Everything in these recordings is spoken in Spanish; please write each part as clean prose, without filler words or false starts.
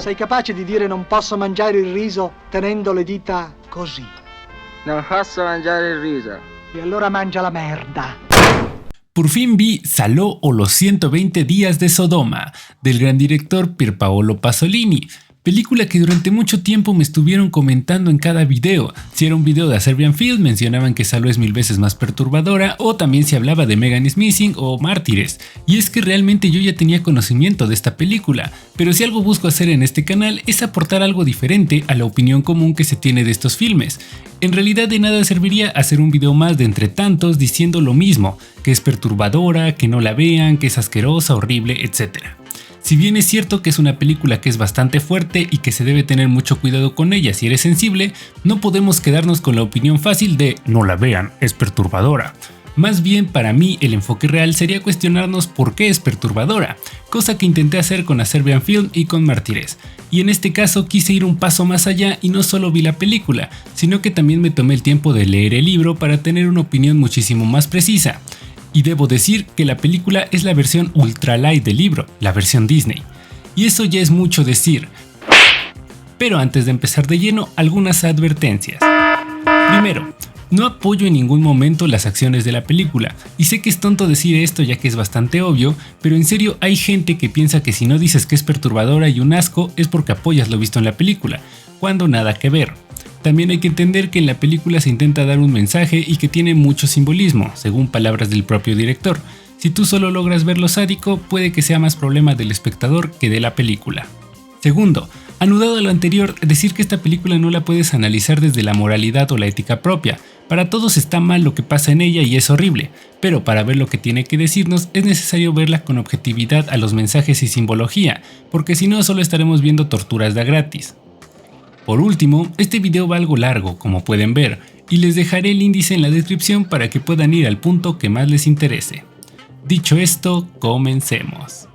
Sei capace di dire non posso mangiare il riso tenendo le dita così? Non posso mangiare il riso. E allora mangia la merda. Por fin vi Salò o los 120 días de Sodoma, del gran director Pierpaolo Pasolini, película que durante mucho tiempo me estuvieron comentando en cada video. Si era un video de A Serbian Film, mencionaban que Salò es 1000 veces más perturbadora, o también se hablaba de Megan is Missing o Mártires. Y es que realmente yo ya tenía conocimiento de esta película, pero si algo busco hacer en este canal es aportar algo diferente a la opinión común que se tiene de estos filmes. En realidad de nada serviría hacer un video más de entre tantos diciendo lo mismo, que es perturbadora, que no la vean, que es asquerosa, horrible, etc. Si bien es cierto que es una película que es bastante fuerte y que se debe tener mucho cuidado con ella si eres sensible, no podemos quedarnos con la opinión fácil de no la vean, es perturbadora. Más bien para mí el enfoque real sería cuestionarnos por qué es perturbadora, cosa que intenté hacer con A Serbian Film y con Mártires. Y en este caso quise ir un paso más allá y no solo vi la película, sino que también me tomé el tiempo de leer el libro para tener una opinión muchísimo más precisa. Y debo decir que la película es la versión ultra light del libro, la versión Disney. Y eso ya es mucho decir. Pero antes de empezar de lleno, algunas advertencias. Primero, no apoyo en ningún momento las acciones de la película, y sé que es tonto decir esto ya que es bastante obvio, pero en serio hay gente que piensa que si no dices que es perturbadora y un asco es porque apoyas lo visto en la película, cuando nada que ver. También hay que entender que en la película se intenta dar un mensaje y que tiene mucho simbolismo, según palabras del propio director. Si tú solo logras ver lo sádico, puede que sea más problema del espectador que de la película. Segundo, anudado a lo anterior, decir que esta película no la puedes analizar desde la moralidad o la ética propia. Para todos está mal lo que pasa en ella y es horrible, pero para ver lo que tiene que decirnos es necesario verla con objetividad a los mensajes y simbología, porque si no solo estaremos viendo torturas de gratis. Por último, este video va algo largo, como pueden ver, y les dejaré el índice en la descripción para que puedan ir al punto que más les interese. Dicho esto, comencemos.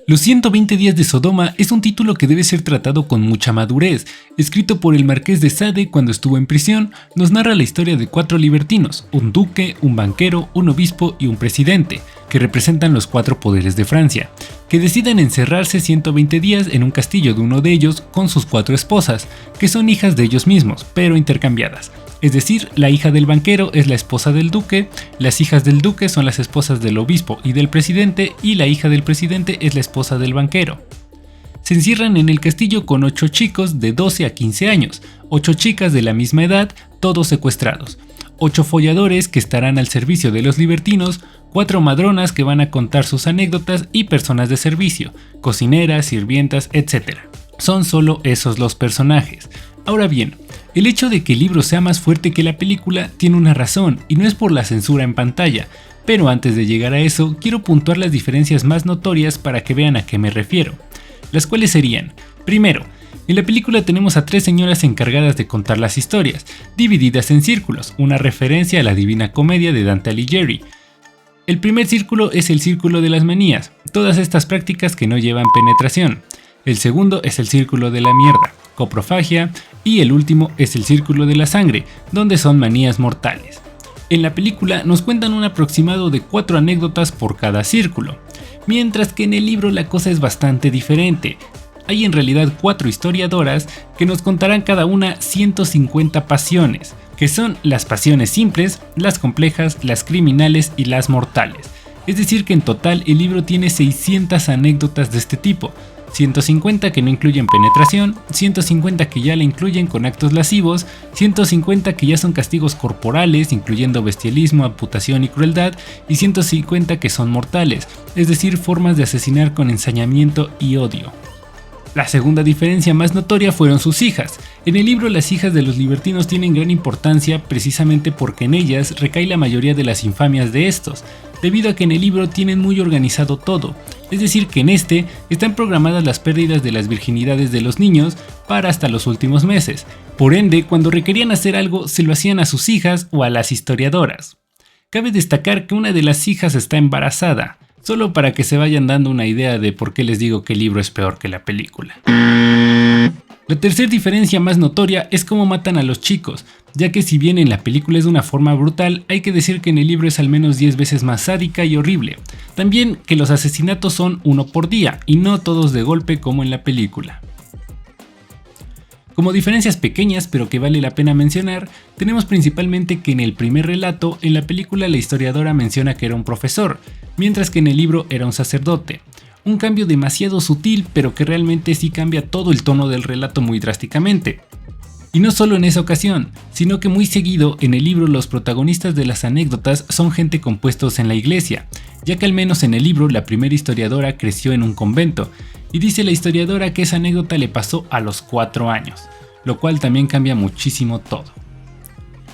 Los 120 días de Sodoma es un título que debe ser tratado con mucha madurez. Escrito por el Marqués de Sade cuando estuvo en prisión, nos narra la historia de 4 libertinos, un duque, un banquero, un obispo y un presidente, que representan los 4 poderes de Francia, que deciden encerrarse 120 días en un castillo de uno de ellos con sus 4 esposas, que son hijas de ellos mismos, pero intercambiadas. Es decir, la hija del banquero es la esposa del duque, las hijas del duque son las esposas del obispo y del presidente, y la hija del presidente es la esposa del banquero. Se encierran en el castillo con 8 chicos de 12 a 15 años, 8 chicas de la misma edad, todos secuestrados, 8 folladores que estarán al servicio de los libertinos, 4 madronas que van a contar sus anécdotas y personas de servicio, cocineras, sirvientas, etc. Son solo esos los personajes. Ahora bien, el hecho de que el libro sea más fuerte que la película tiene una razón y no es por la censura en pantalla, pero antes de llegar a eso quiero puntuar las diferencias más notorias para que vean a qué me refiero, las cuales serían: primero, en la película tenemos a 3 señoras encargadas de contar las historias, divididas en círculos, una referencia a la Divina Comedia de Dante Alighieri. El primer círculo es el círculo de las manías, todas estas prácticas que no llevan penetración. El segundo es el círculo de la mierda, coprofagia, y el último es el círculo de la sangre, donde son manías mortales. En la película nos cuentan un aproximado de 4 anécdotas por cada círculo, mientras que en el libro la cosa es bastante diferente. Hay en realidad 4 historiadoras que nos contarán cada una 150 pasiones, que son las pasiones simples, las complejas, las criminales y las mortales. Es decir que en total el libro tiene 600 anécdotas de este tipo, 150 que no incluyen penetración, 150 que ya la incluyen con actos lascivos, 150 que ya son castigos corporales, incluyendo bestialismo, amputación y crueldad, y 150 que son mortales, es decir, formas de asesinar con ensañamiento y odio. La segunda diferencia más notoria fueron sus hijas. En el libro las hijas de los libertinos tienen gran importancia precisamente porque en ellas recae la mayoría de las infamias de estos, debido a que en el libro tienen muy organizado todo. Es decir que en este están programadas las pérdidas de las virginidades de los niños para hasta los últimos meses. Por ende, cuando requerían hacer algo se lo hacían a sus hijas o a las historiadoras. Cabe destacar que una de las hijas está embarazada, solo para que se vayan dando una idea de por qué les digo que el libro es peor que la película. La tercera diferencia más notoria es cómo matan a los chicos, ya que si bien en la película es de una forma brutal, hay que decir que en el libro es al menos 10 veces más sádica y horrible. También que los asesinatos son uno por día y no todos de golpe como en la película. Como diferencias pequeñas pero que vale la pena mencionar, tenemos principalmente que en el primer relato, en la película la historiadora menciona que era un profesor, mientras que en el libro era un sacerdote. Un cambio demasiado sutil pero que realmente sí cambia todo el tono del relato muy drásticamente. Y no solo en esa ocasión, sino que muy seguido en el libro los protagonistas de las anécdotas son gente con puestos en la iglesia, ya que al menos en el libro la primera historiadora creció en un convento, y dice la historiadora que esa anécdota le pasó a los 4 años, lo cual también cambia muchísimo todo.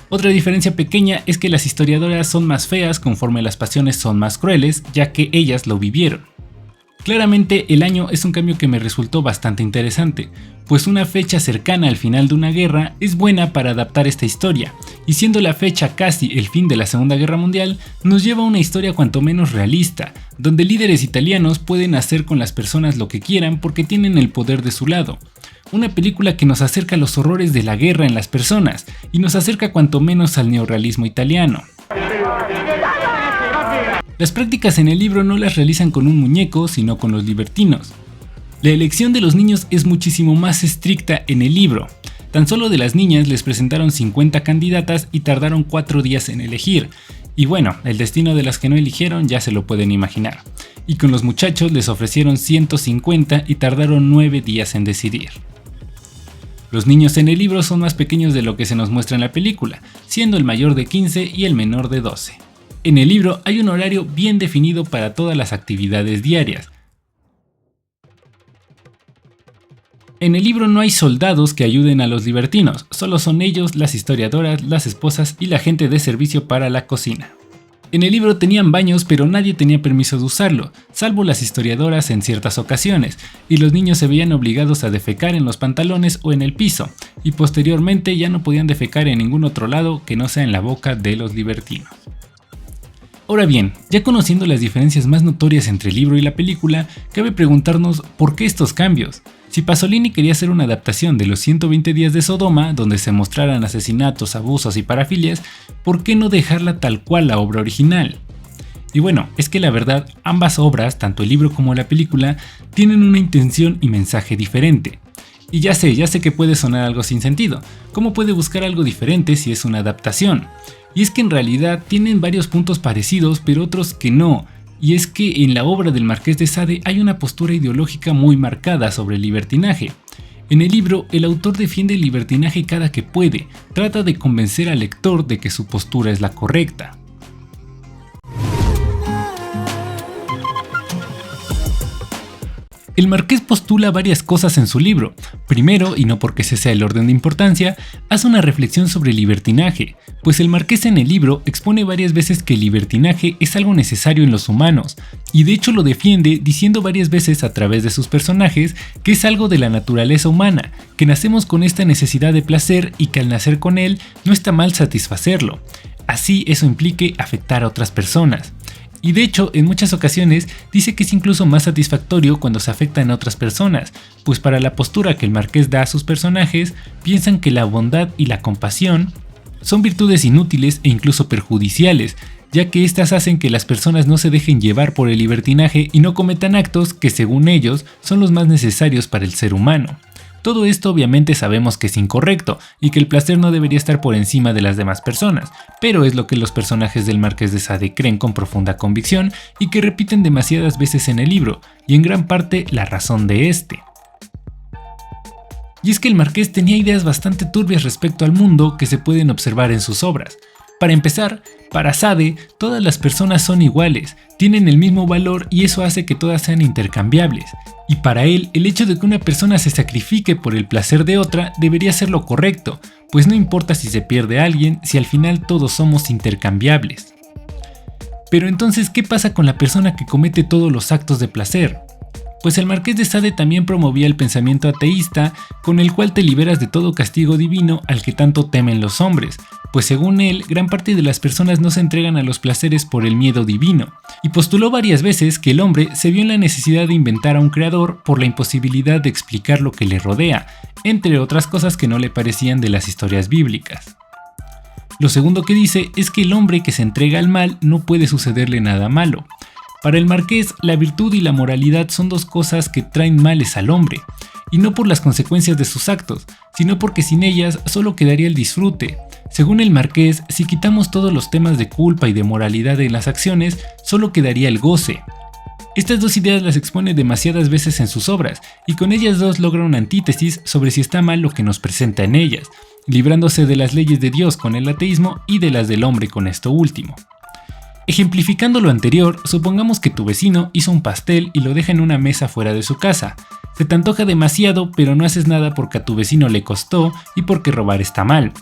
Otra diferencia pequeña es que las historiadoras son más feas conforme las pasiones son más crueles, ya que ellas lo vivieron. Claramente el año es un cambio que me resultó bastante interesante, pues una fecha cercana al final de una guerra es buena para adaptar esta historia, y siendo la fecha casi el fin de la Segunda Guerra Mundial, nos lleva a una historia cuanto menos realista, donde líderes italianos pueden hacer con las personas lo que quieran porque tienen el poder de su lado. Una película que nos acerca a los horrores de la guerra en las personas, y nos acerca cuanto menos al neorrealismo italiano. Las prácticas en el libro no las realizan con un muñeco, sino con los libertinos. La elección de los niños es muchísimo más estricta en el libro. Tan solo de las niñas les presentaron 50 candidatas y tardaron 4 días en elegir. Y bueno, el destino de las que no eligieron ya se lo pueden imaginar. Y con los muchachos les ofrecieron 150 y tardaron 9 días en decidir. Los niños en el libro son más pequeños de lo que se nos muestra en la película, siendo el mayor de 15 y el menor de 12. En el libro hay un horario bien definido para todas las actividades diarias. En el libro no hay soldados que ayuden a los libertinos, solo son ellos, las historiadoras, las esposas y la gente de servicio para la cocina. En el libro tenían baños, pero nadie tenía permiso de usarlo, salvo las historiadoras en ciertas ocasiones, y los niños se veían obligados a defecar en los pantalones o en el piso, y posteriormente ya no podían defecar en ningún otro lado que no sea en la boca de los libertinos. Ahora bien, ya conociendo las diferencias más notorias entre el libro y la película, cabe preguntarnos ¿por qué estos cambios? Si Pasolini quería hacer una adaptación de los 120 días de Sodoma, donde se mostraran asesinatos, abusos y parafilias, ¿por qué no dejarla tal cual la obra original? Y bueno, es que la verdad, ambas obras, tanto el libro como la película, tienen una intención y mensaje diferente. Y ya sé que puede sonar algo sin sentido. ¿Cómo puede buscar algo diferente si es una adaptación? Y es que en realidad tienen varios puntos parecidos, pero otros que no. Y es que en la obra del Marqués de Sade hay una postura ideológica muy marcada sobre el libertinaje. En el libro, el autor defiende el libertinaje cada que puede, trata de convencer al lector de que su postura es la correcta. El Marqués postula varias cosas en su libro. Primero, y no porque ese sea el orden de importancia, hace una reflexión sobre el libertinaje, pues el Marqués en el libro expone varias veces que el libertinaje es algo necesario en los humanos, y de hecho lo defiende diciendo varias veces a través de sus personajes que es algo de la naturaleza humana, que nacemos con esta necesidad de placer y que al nacer con él no está mal satisfacerlo, así eso implique afectar a otras personas. Y de hecho, en muchas ocasiones dice que es incluso más satisfactorio cuando se afectan a otras personas, pues para la postura que el Marqués da a sus personajes, piensan que la bondad y la compasión son virtudes inútiles e incluso perjudiciales, ya que estas hacen que las personas no se dejen llevar por el libertinaje y no cometan actos que según ellos son los más necesarios para el ser humano. Todo esto obviamente sabemos que es incorrecto y que el placer no debería estar por encima de las demás personas, pero es lo que los personajes del Marqués de Sade creen con profunda convicción y que repiten demasiadas veces en el libro, y en gran parte la razón de este. Y es que el Marqués tenía ideas bastante turbias respecto al mundo que se pueden observar en sus obras. Para empezar, para Sade, todas las personas son iguales, tienen el mismo valor y eso hace que todas sean intercambiables. Y para él, el hecho de que una persona se sacrifique por el placer de otra debería ser lo correcto, pues no importa si se pierde a alguien, si al final todos somos intercambiables. Pero entonces, ¿qué pasa con la persona que comete todos los actos de placer? Pues el Marqués de Sade también promovía el pensamiento ateísta, con el cual te liberas de todo castigo divino al que tanto temen los hombres, pues según él, gran parte de las personas no se entregan a los placeres por el miedo divino, y postuló varias veces que el hombre se vio en la necesidad de inventar a un creador por la imposibilidad de explicar lo que le rodea, entre otras cosas que no le parecían de las historias bíblicas. Lo segundo que dice es que el hombre que se entrega al mal no puede sucederle nada malo. Para el marqués, la virtud y la moralidad son dos cosas que traen males al hombre, y no por las consecuencias de sus actos, sino porque sin ellas solo quedaría el disfrute. Según el marqués, si quitamos todos los temas de culpa y de moralidad en las acciones, solo quedaría el goce. Estas dos ideas las expone demasiadas veces en sus obras, y con ellas dos logra una antítesis sobre si está mal lo que nos presenta en ellas, librándose de las leyes de Dios con el ateísmo y de las del hombre con esto último. Ejemplificando lo anterior, supongamos que tu vecino hizo un pastel y lo deja en una mesa fuera de su casa. Se te antoja demasiado, pero no haces nada porque a tu vecino le costó y porque robar está mal.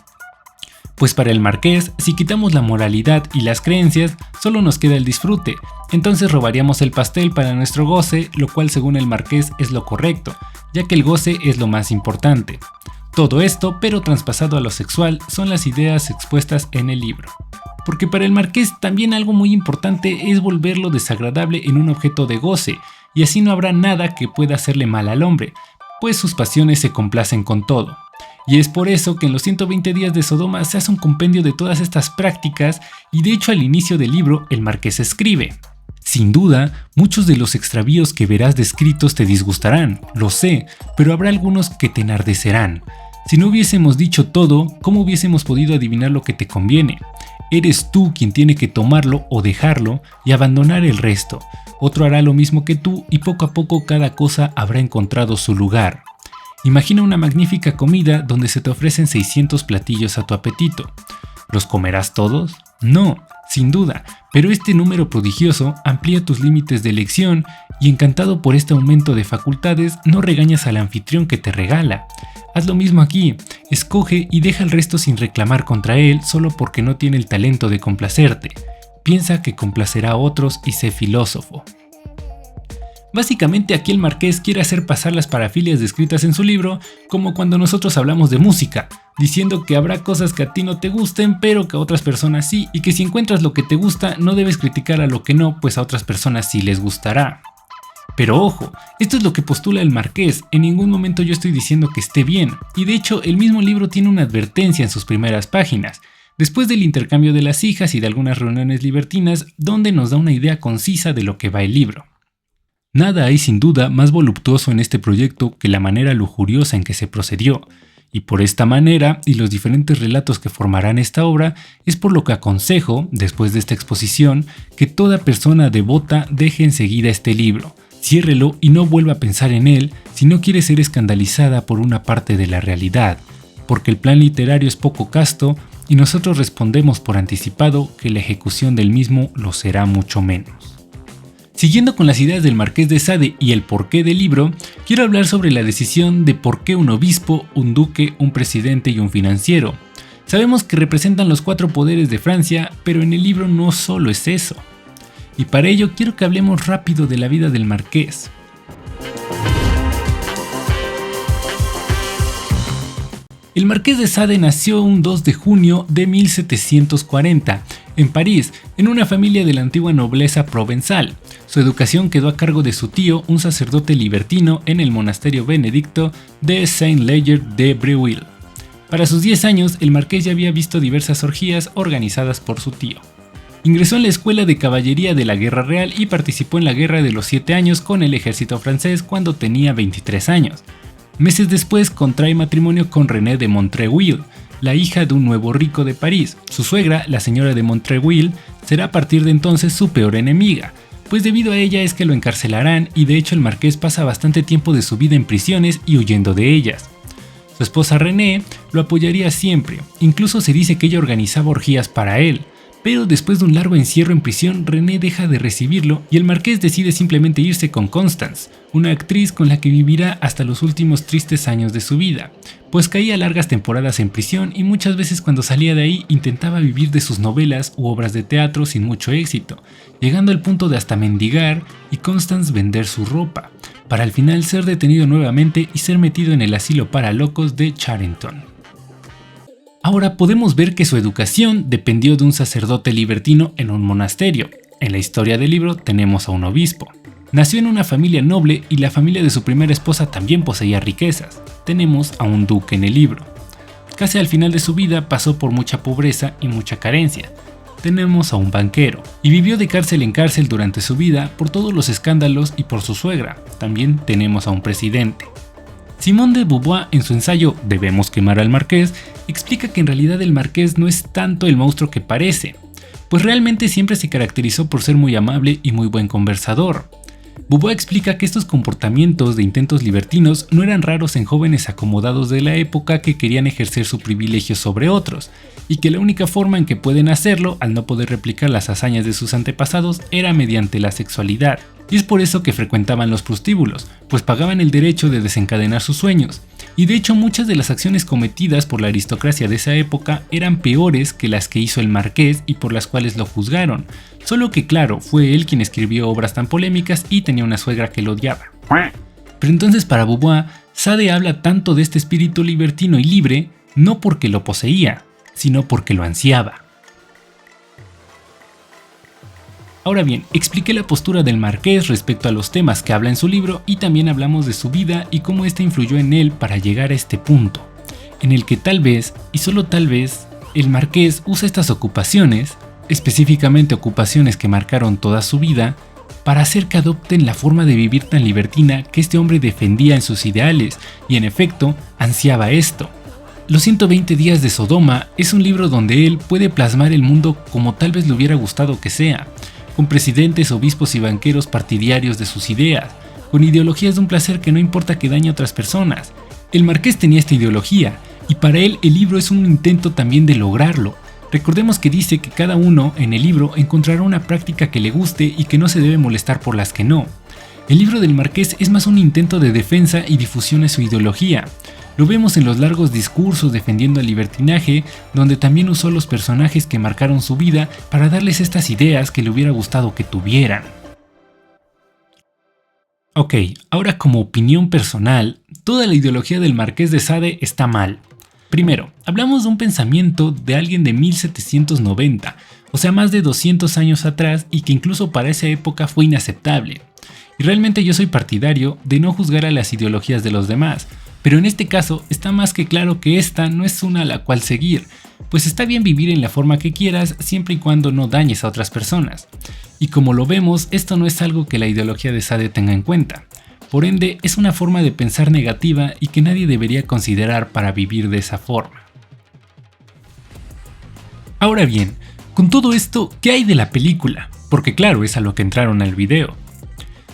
Pues para el marqués, si quitamos la moralidad y las creencias, solo nos queda el disfrute. Entonces robaríamos el pastel para nuestro goce, lo cual según el marqués es lo correcto, ya que el goce es lo más importante. Todo esto, pero traspasado a lo sexual, son las ideas expuestas en el libro. Porque para el marqués también algo muy importante es volver lo desagradable en un objeto de goce, y así no habrá nada que pueda hacerle mal al hombre, pues sus pasiones se complacen con todo. Y es por eso que en los 120 días de Sodoma se hace un compendio de todas estas prácticas, y de hecho al inicio del libro el marqués escribe: sin duda, muchos de los extravíos que verás descritos te disgustarán, lo sé, pero habrá algunos que te enardecerán. Si no hubiésemos dicho todo, ¿cómo hubiésemos podido adivinar lo que te conviene? Eres tú quien tiene que tomarlo o dejarlo y abandonar el resto. Otro hará lo mismo que tú y poco a poco cada cosa habrá encontrado su lugar. Imagina una magnífica comida donde se te ofrecen 600 platillos a tu apetito. ¿Los comerás todos? No, sin duda, pero este número prodigioso amplía tus límites de elección y encantado por este aumento de facultades no regañas al anfitrión que te regala. Haz lo mismo aquí, escoge y deja al resto sin reclamar contra él solo porque no tiene el talento de complacerte. Piensa que complacerá a otros y sé filósofo. Básicamente aquí el marqués quiere hacer pasar las parafilias descritas en su libro como cuando nosotros hablamos de música, diciendo que habrá cosas que a ti no te gusten pero que a otras personas sí, y que si encuentras lo que te gusta no debes criticar a lo que no, pues a otras personas sí les gustará. Pero ojo, esto es lo que postula el marqués, en ningún momento yo estoy diciendo que esté bien, y de hecho el mismo libro tiene una advertencia en sus primeras páginas, después del intercambio de las hijas y de algunas reuniones libertinas, donde nos da una idea concisa de lo que va el libro. Nada hay sin duda más voluptuoso en este proyecto que la manera lujuriosa en que se procedió, y por esta manera y los diferentes relatos que formarán esta obra es por lo que aconsejo, después de esta exposición, que toda persona devota deje enseguida este libro, ciérrelo y no vuelva a pensar en él si no quiere ser escandalizada por una parte de la realidad, porque el plan literario es poco casto y nosotros respondemos por anticipado que la ejecución del mismo lo será mucho menos. Siguiendo con las ideas del Marqués de Sade y el porqué del libro, quiero hablar sobre la decisión de por qué un obispo, un duque, un presidente y un financiero. Sabemos que representan los 4 poderes de Francia, pero en el libro no solo es eso. Y para ello quiero que hablemos rápido de la vida del marqués. El Marqués de Sade nació un 2 de junio de 1740 en París, en una familia de la antigua nobleza provenzal. Su educación quedó a cargo de su tío, un sacerdote libertino en el monasterio benedicto de Saint-Leger de Breuil. Para sus 10 años, el marqués ya había visto diversas orgías organizadas por su tío. Ingresó en la escuela de caballería de la Guerra Real y participó en la Guerra de los 7 años con el ejército francés cuando tenía 23 años. Meses después contrae matrimonio con René de Montreuil, la hija de un nuevo rico de París. Su suegra, la señora de Montreuil, será a partir de entonces su peor enemiga, pues debido a ella es que lo encarcelarán y de hecho el marqués pasa bastante tiempo de su vida en prisiones y huyendo de ellas. Su esposa René lo apoyaría siempre, incluso se dice que ella organizaba orgías para él, pero después de un largo encierro en prisión, René deja de recibirlo y el marqués decide simplemente irse con Constance, una actriz con la que vivirá hasta los últimos tristes años de su vida, pues caía largas temporadas en prisión y muchas veces cuando salía de ahí intentaba vivir de sus novelas u obras de teatro sin mucho éxito, llegando al punto de hasta mendigar y Constance vender su ropa, para al final ser detenido nuevamente y ser metido en el asilo para locos de Charenton. Ahora podemos ver que su educación dependió de un sacerdote libertino en un monasterio, en la historia del libro tenemos a un obispo. Nació en una familia noble y la familia de su primera esposa también poseía riquezas. Tenemos a un duque en el libro. Casi al final de su vida pasó por mucha pobreza y mucha carencia. Tenemos a un banquero, y vivió de cárcel en cárcel durante su vida por todos los escándalos y por su suegra. También tenemos a un presidente. Simone de Beauvoir, en su ensayo Debemos quemar al marqués, explica que en realidad el marqués no es tanto el monstruo que parece, pues realmente siempre se caracterizó por ser muy amable y muy buen conversador. Beauvoir explica que estos comportamientos de intentos libertinos no eran raros en jóvenes acomodados de la época que querían ejercer su privilegio sobre otros, y que la única forma en que pueden hacerlo, al no poder replicar las hazañas de sus antepasados, era mediante la sexualidad. Y es por eso que frecuentaban los prostíbulos, pues pagaban el derecho de desencadenar sus sueños. Y de hecho muchas de las acciones cometidas por la aristocracia de esa época eran peores que las que hizo el marqués y por las cuales lo juzgaron. Solo que claro, fue él quien escribió obras tan polémicas y tenía una suegra que lo odiaba. Pero entonces para Beauvoir, Sade habla tanto de este espíritu libertino y libre, no porque lo poseía, sino porque lo ansiaba. Ahora bien, expliqué la postura del marqués respecto a los temas que habla en su libro y también hablamos de su vida y cómo ésta influyó en él para llegar a este punto, en el que tal vez, y solo tal vez, el marqués usa estas ocupaciones, específicamente ocupaciones que marcaron toda su vida, para hacer que adopten la forma de vivir tan libertina que este hombre defendía en sus ideales y en efecto ansiaba esto. Los 120 días de Sodoma es un libro donde él puede plasmar el mundo como tal vez le hubiera gustado que sea, con presidentes, obispos y banqueros partidarios de sus ideas, con ideologías de un placer que no importa que dañe a otras personas. El marqués tenía esta ideología, y para él el libro es un intento también de lograrlo. Recordemos que dice que cada uno en el libro encontrará una práctica que le guste y que no se debe molestar por las que no. El libro del marqués es más un intento de defensa y difusión de su ideología. Lo vemos en los largos discursos defendiendo el libertinaje, donde también usó los personajes que marcaron su vida para darles estas ideas que le hubiera gustado que tuvieran. Ok, ahora como opinión personal, toda la ideología del Marqués de Sade está mal. Primero, hablamos de un pensamiento de alguien de 1790, o sea más de 200 años atrás y que incluso para esa época fue inaceptable. Y realmente yo soy partidario de no juzgar a las ideologías de los demás, pero en este caso está más que claro que esta no es una a la cual seguir, pues está bien vivir en la forma que quieras siempre y cuando no dañes a otras personas. Y como lo vemos, esto no es algo que la ideología de Sade tenga en cuenta. Por ende, es una forma de pensar negativa y que nadie debería considerar para vivir de esa forma. Ahora bien, con todo esto, ¿qué hay de la película? Porque claro, es a lo que entraron al video.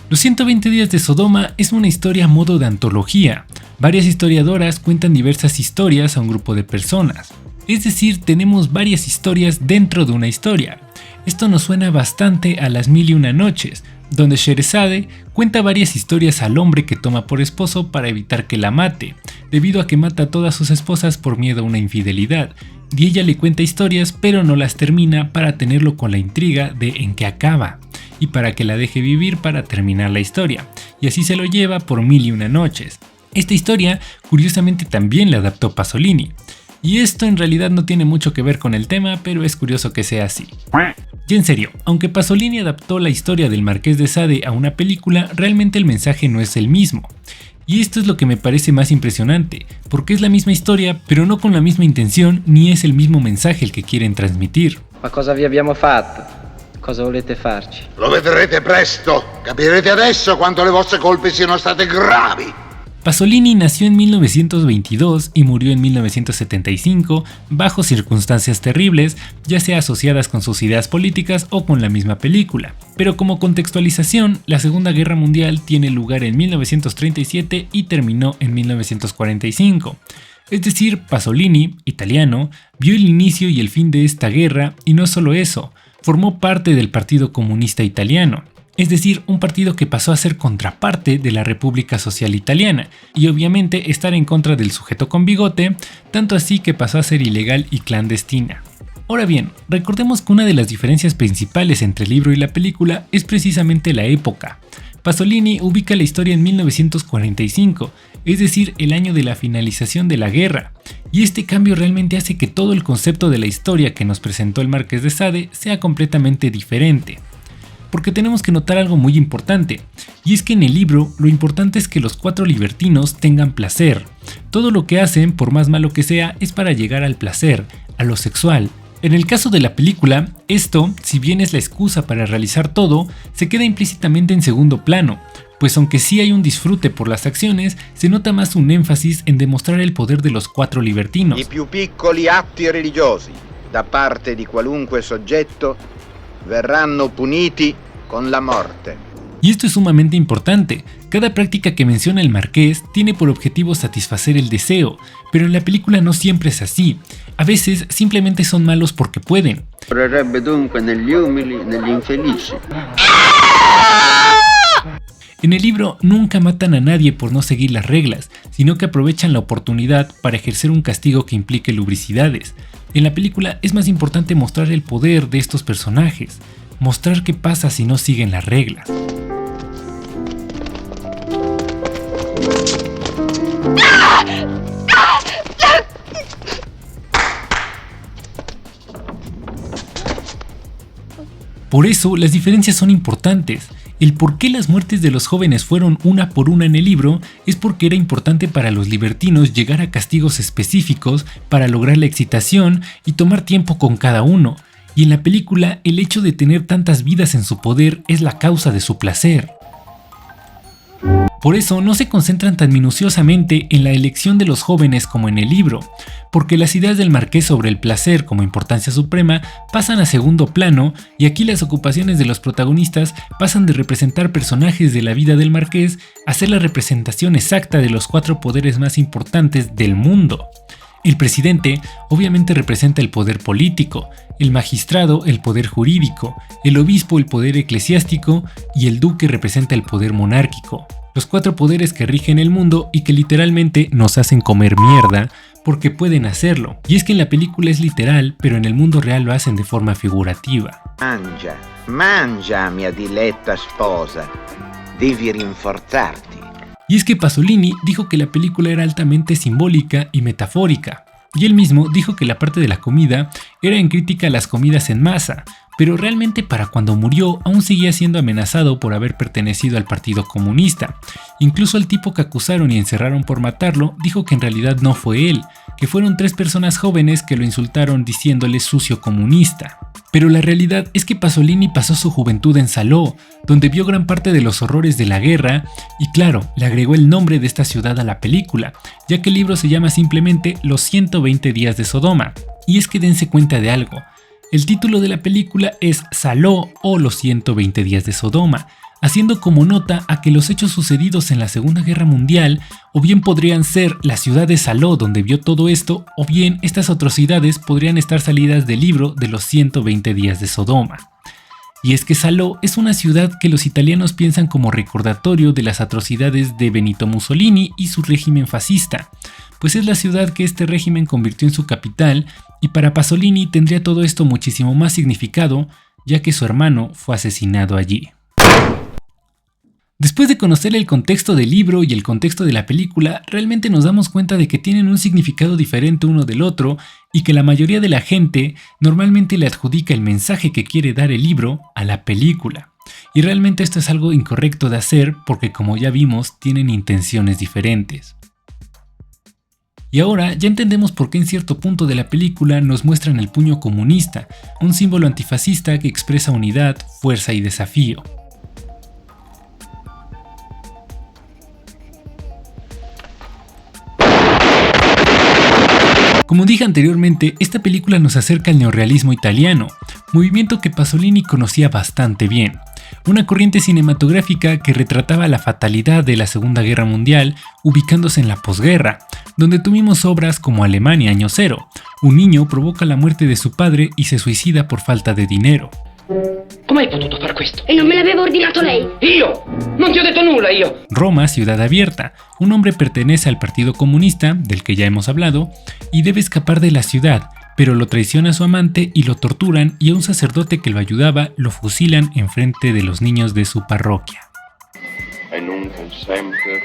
Los 120 días de Sodoma es una historia a modo de antología. Varias historiadoras cuentan diversas historias a un grupo de personas. Es decir, tenemos varias historias dentro de una historia. Esto nos suena bastante a las 1001 noches, donde Scheherazade cuenta varias historias al hombre que toma por esposo para evitar que la mate, debido a que mata a todas sus esposas por miedo a una infidelidad, y ella le cuenta historias pero no las termina para tenerlo con la intriga de en qué acaba, y para que la deje vivir para terminar la historia, y así se lo lleva por 1001 noches. Esta historia curiosamente también la adaptó Pasolini, y esto en realidad no tiene mucho que ver con el tema, pero es curioso que sea así. Y en serio, aunque Pasolini adaptó la historia del Marqués de Sade a una película, realmente el mensaje no es el mismo. Y esto es lo que me parece más impresionante, porque es la misma historia, pero no con la misma intención, ni es el mismo mensaje el que quieren transmitir. Ma cosa vi abbiamo fatto? Cosa volete farci? Lo vedrete presto, capirete adesso quanto le vostre colpe siano state gravi. Pasolini nació en 1922 y murió en 1975 bajo circunstancias terribles, ya sea asociadas con sus ideas políticas o con la misma película. Pero como contextualización, la Segunda Guerra Mundial tiene lugar en 1937 y terminó en 1945. Es decir, Pasolini, italiano, vio el inicio y el fin de esta guerra y no solo eso, formó parte del Partido Comunista Italiano. Es decir, un partido que pasó a ser contraparte de la República Social Italiana y obviamente estar en contra del sujeto con bigote, tanto así que pasó a ser ilegal y clandestina. Ahora bien, recordemos que una de las diferencias principales entre el libro y la película es precisamente la época. Pasolini ubica la historia en 1945, es decir, el año de la finalización de la guerra, y este cambio realmente hace que todo el concepto de la historia que nos presentó el Marqués de Sade sea completamente diferente. porque tenemos que notar algo muy importante, y es que en el libro lo importante es que los 4 libertinos tengan placer. Todo lo que hacen, por más malo que sea, es para llegar al placer, a lo sexual. En el caso de la película, esto, si bien es la excusa para realizar todo, se queda implícitamente en segundo plano, pues aunque sí hay un disfrute por las acciones, se nota más un énfasis en demostrar el poder de los 4 libertinos. I più piccoli atti religiosi da parte di qualunque soggetto verranno puniti con la muerte. Y esto es sumamente importante. Cada práctica que menciona el marqués tiene por objetivo satisfacer el deseo, pero en la película no siempre es así. A veces simplemente son malos porque pueden. Vorrebbe dunque negli umili, negli infelici. En el libro nunca matan a nadie por no seguir las reglas, sino que aprovechan la oportunidad para ejercer un castigo que implique lubricidades. En la película es más importante mostrar el poder de estos personajes, mostrar qué pasa si no siguen las reglas. Por eso las diferencias son importantes. El por qué las muertes de los jóvenes fueron una por una en el libro es porque era importante para los libertinos llegar a castigos específicos para lograr la excitación y tomar tiempo con cada uno. Y en la película el hecho de tener tantas vidas en su poder es la causa de su placer. Por eso no se concentran tan minuciosamente en la elección de los jóvenes como en el libro, porque las ideas del marqués sobre el placer como importancia suprema pasan a segundo plano y aquí las ocupaciones de los protagonistas pasan de representar personajes de la vida del marqués a ser la representación exacta de los 4 poderes más importantes del mundo. El presidente obviamente representa el poder político, el magistrado el poder jurídico, el obispo el poder eclesiástico y el duque representa el poder monárquico. Los 4 poderes que rigen el mundo y que literalmente nos hacen comer mierda porque pueden hacerlo. Y es que en la película es literal, pero en el mundo real lo hacen de forma figurativa. Mangia, mangia, mia diletta sposa. Devi rinforzarti. Y es que Pasolini dijo que la película era altamente simbólica y metafórica. Y él mismo dijo que la parte de la comida era en crítica a las comidas en masa, pero realmente para cuando murió aún seguía siendo amenazado por haber pertenecido al Partido Comunista. Incluso el tipo que acusaron y encerraron por matarlo dijo que en realidad no fue él, que fueron 3 personas jóvenes que lo insultaron diciéndole sucio comunista. Pero la realidad es que Pasolini pasó su juventud en Salò, donde vio gran parte de los horrores de la guerra y claro, le agregó el nombre de esta ciudad a la película, ya que el libro se llama simplemente Los 120 días de Sodoma. Y es que dense cuenta de algo. El título de la película es Salò o Los 120 días de Sodoma, haciendo como nota a que los hechos sucedidos en la Segunda Guerra Mundial o bien podrían ser la ciudad de Salò donde vio todo esto, o bien estas atrocidades podrían estar salidas del libro de Los 120 días de Sodoma. Y es que Salò es una ciudad que los italianos piensan como recordatorio de las atrocidades de Benito Mussolini y su régimen fascista, pues es la ciudad que este régimen convirtió en su capital y para Pasolini tendría todo esto muchísimo más significado, ya que su hermano fue asesinado allí. Después de conocer el contexto del libro y el contexto de la película, realmente nos damos cuenta de que tienen un significado diferente uno del otro y que la mayoría de la gente normalmente le adjudica el mensaje que quiere dar el libro a la película. Y realmente esto es algo incorrecto de hacer porque, como ya vimos, tienen intenciones diferentes. Y ahora ya entendemos por qué en cierto punto de la película nos muestran el puño comunista, un símbolo antifascista que expresa unidad, fuerza y desafío. Como dije anteriormente, esta película nos acerca al neorrealismo italiano, movimiento que Pasolini conocía bastante bien. Una corriente cinematográfica que retrataba la fatalidad de la Segunda Guerra Mundial ubicándose en la posguerra, donde tuvimos obras como Alemania Año Cero. Un niño provoca la muerte de su padre y se suicida por falta de dinero. Come hai potuto fare questo? E non me l'aveva ordinato lei. Io? Non ti ho detto nulla io! Roma, Ciudad Abierta. Un hombre pertenece al Partido Comunista, del que ya hemos hablado, y debe escapar de la ciudad, pero lo traiciona su amante y lo torturan y a un sacerdote que lo ayudaba lo fusilan enfrente de los niños de su parroquia. E nunc semper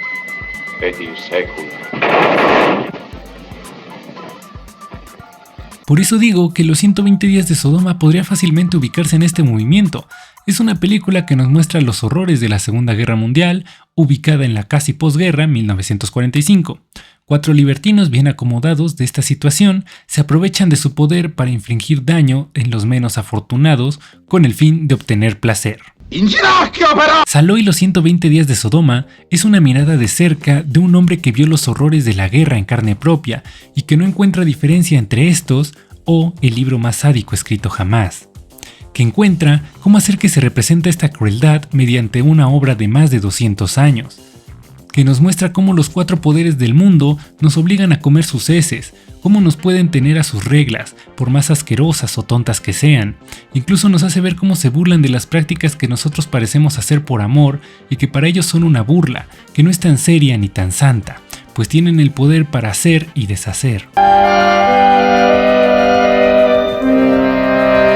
et in saecula. Por eso digo que Los 120 días de Sodoma podría fácilmente ubicarse en este movimiento. Es una película que nos muestra los horrores de la Segunda Guerra Mundial, ubicada en la casi posguerra 1945. 4 libertinos bien acomodados de esta situación se aprovechan de su poder para infligir daño en los menos afortunados con el fin de obtener placer. Saló y los 120 días de Sodoma es una mirada de cerca de un hombre que vio los horrores de la guerra en carne propia y que no encuentra diferencia entre estos o el libro más sádico escrito jamás, que encuentra cómo hacer que se represente esta crueldad mediante una obra de más de 200 años, que nos muestra cómo los 4 poderes del mundo nos obligan a comer sus heces, cómo nos pueden tener a sus reglas, por más asquerosas o tontas que sean. Incluso nos hace ver cómo se burlan de las prácticas que nosotros parecemos hacer por amor y que para ellos son una burla, que no es tan seria ni tan santa, pues tienen el poder para hacer y deshacer.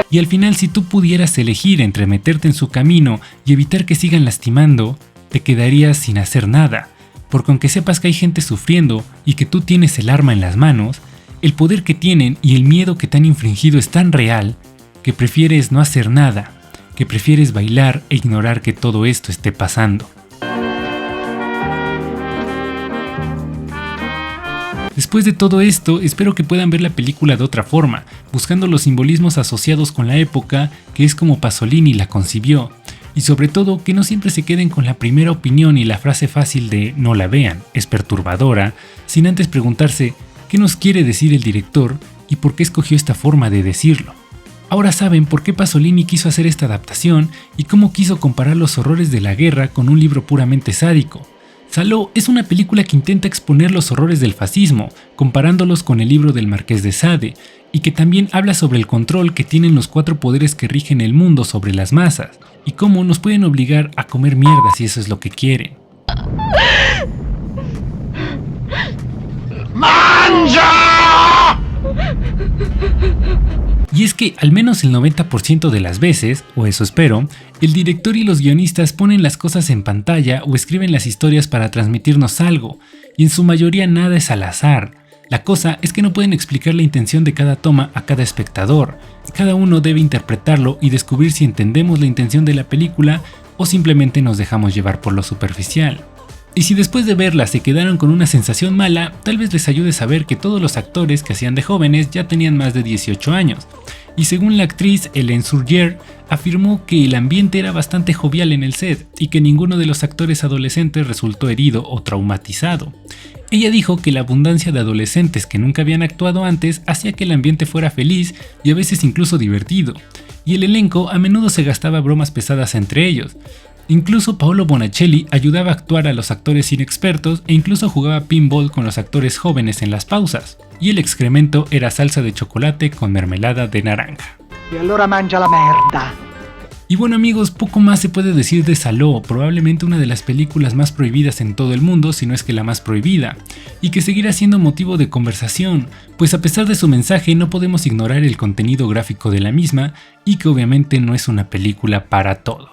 Y al final, si tú pudieras elegir entre meterte en su camino y evitar que sigan lastimando, te quedarías sin hacer nada, porque aunque sepas que hay gente sufriendo y que tú tienes el arma en las manos, el poder que tienen y el miedo que te han infringido es tan real que prefieres no hacer nada, que prefieres bailar e ignorar que todo esto esté pasando. Después de todo esto, espero que puedan ver la película de otra forma, buscando los simbolismos asociados con la época, que es como Pasolini la concibió, y sobre todo que no siempre se queden con la primera opinión y la frase fácil de no la vean, es perturbadora, sin antes preguntarse qué nos quiere decir el director y por qué escogió esta forma de decirlo. Ahora saben por qué Pasolini quiso hacer esta adaptación y cómo quiso comparar los horrores de la guerra con un libro puramente sádico. Saló es una película que intenta exponer los horrores del fascismo, comparándolos con el libro del Marqués de Sade, y que también habla sobre el control que tienen los 4 poderes que rigen el mundo sobre las masas, y cómo nos pueden obligar a comer mierda si eso es lo que quieren. ¡Mangia! Y es que al menos el 90% de las veces, o eso espero, el director y los guionistas ponen las cosas en pantalla o escriben las historias para transmitirnos algo, y en su mayoría nada es al azar. La cosa es que no pueden explicar la intención de cada toma a cada espectador. Cada uno debe interpretarlo y descubrir si entendemos la intención de la película o simplemente nos dejamos llevar por lo superficial. Y si después de verla se quedaron con una sensación mala, tal vez les ayude a saber que todos los actores que hacían de jóvenes ya tenían más de 18 años. Y según la actriz Hélène Surrier, afirmó que el ambiente era bastante jovial en el set y que ninguno de los actores adolescentes resultó herido o traumatizado. Ella dijo que la abundancia de adolescentes que nunca habían actuado antes hacía que el ambiente fuera feliz y a veces incluso divertido, y el elenco a menudo se gastaba bromas pesadas entre ellos. Incluso Paolo Bonacelli ayudaba a actuar a los actores inexpertos e incluso jugaba pinball con los actores jóvenes en las pausas, y el excremento era salsa de chocolate con mermelada de naranja. Y allora mangia la merda. Y bueno amigos, poco más se puede decir de Saló, probablemente una de las películas más prohibidas en todo el mundo, si no es que la más prohibida, y que seguirá siendo motivo de conversación, pues a pesar de su mensaje no podemos ignorar el contenido gráfico de la misma y que obviamente no es una película para todos.